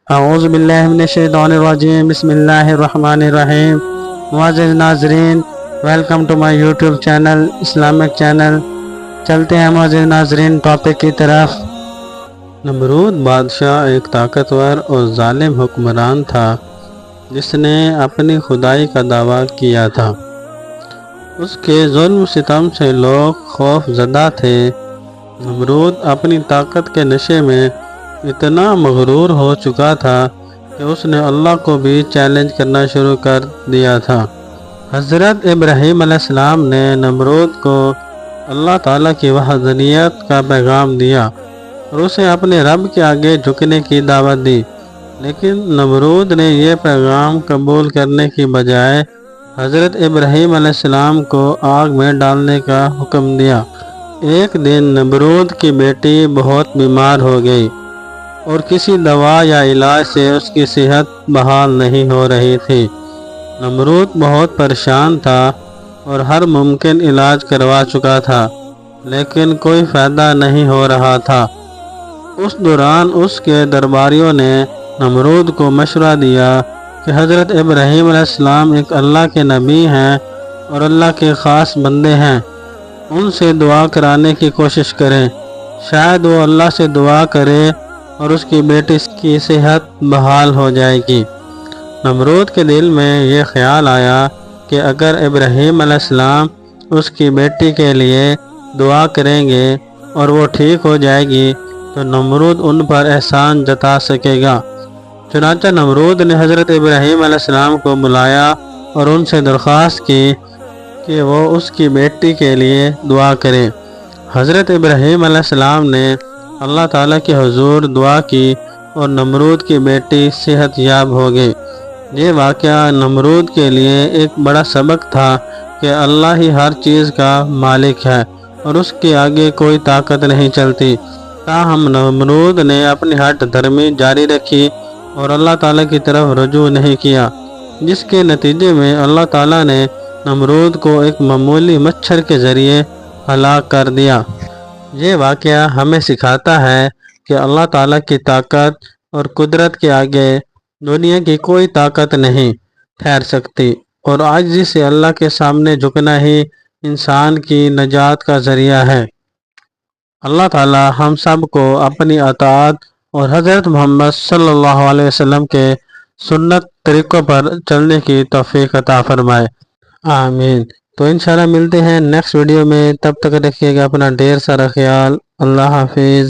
اعوذ باللہ من الشیطان الرجیم، بسم اللہ الرحمن الرحیم۔ معزز ناظرین، welcome to my YouTube channel Islamic channel. چلتے ہیں معزز ناظرین ٹاپک کی طرف۔ نمرود بادشاہ ایک طاقتور اور ظالم حکمران تھا جس نے اپنی خدائی کا دعویٰ کیا تھا۔ اس کے ظلم ستم سے لوگ خوف زدہ تھے۔ نمرود اپنی طاقت کے نشے میں اتنا مغرور ہو چکا تھا کہ اس نے اللہ کو بھی چیلنج کرنا شروع کر دیا تھا۔ حضرت ابراہیم علیہ السلام نے نمرود کو اللہ تعالیٰ کی وحدانیت کا پیغام دیا اور اسے اپنے رب کے آگے جھکنے کی دعوت دی، لیکن نمرود نے یہ پیغام قبول کرنے کی بجائے حضرت ابراہیم علیہ السلام کو آگ میں ڈالنے کا حکم دیا۔ ایک دن نمرود کی بیٹی بہت بیمار ہو گئی اور کسی دوا یا علاج سے اس کی صحت بحال نہیں ہو رہی تھی۔ نمرود بہت پریشان تھا اور ہر ممکن علاج کروا چکا تھا، لیکن کوئی فائدہ نہیں ہو رہا تھا۔ اس دوران اس کے درباریوں نے نمرود کو مشورہ دیا کہ حضرت ابراہیم علیہ السلام ایک اللہ کے نبی ہیں اور اللہ کے خاص بندے ہیں، ان سے دعا کرانے کی کوشش کریں، شاید وہ اللہ سے دعا کرے اور اس کی بیٹی کی صحت بحال ہو جائے گی۔ نمرود کے دل میں یہ خیال آیا کہ اگر ابراہیم علیہ السلام اس کی بیٹی کے لیے دعا کریں گے اور وہ ٹھیک ہو جائے گی تو نمرود ان پر احسان جتا سکے گا۔ چنانچہ نمرود نے حضرت ابراہیم علیہ السلام کو بلایا اور ان سے درخواست کی کہ وہ اس کی بیٹی کے لیے دعا کریں۔ حضرت ابراہیم علیہ السلام نے اللہ تعالیٰ کے حضور دعا کی اور نمرود کی بیٹی صحت یاب ہو گئی۔ یہ واقعہ نمرود کے لیے ایک بڑا سبق تھا کہ اللہ ہی ہر چیز کا مالک ہے اور اس کے آگے کوئی طاقت نہیں چلتی۔ تاہم نمرود نے اپنی ہٹ دھرمی جاری رکھی اور اللہ تعالیٰ کی طرف رجوع نہیں کیا، جس کے نتیجے میں اللہ تعالیٰ نے نمرود کو ایک معمولی مچھر کے ذریعے ہلاک کر دیا۔ یہ واقعہ ہمیں سکھاتا ہے کہ اللہ تعالیٰ کی طاقت اور قدرت کے آگے دنیا کی کوئی طاقت نہیں ٹھہر سکتی، اور عاجزی سے اللہ کے سامنے جھکنا ہی انسان کی نجات کا ذریعہ ہے۔ اللہ تعالیٰ ہم سب کو اپنی اطاعت اور حضرت محمد صلی اللہ علیہ وسلم کے سنت طریقوں پر چلنے کی توفیق عطا فرمائے، آمین۔ تو انشاءاللہ ملتے ہیں نیکسٹ ویڈیو میں، تب تک رکھیے گا اپنا ڈھیر سارا خیال۔ اللہ حافظ۔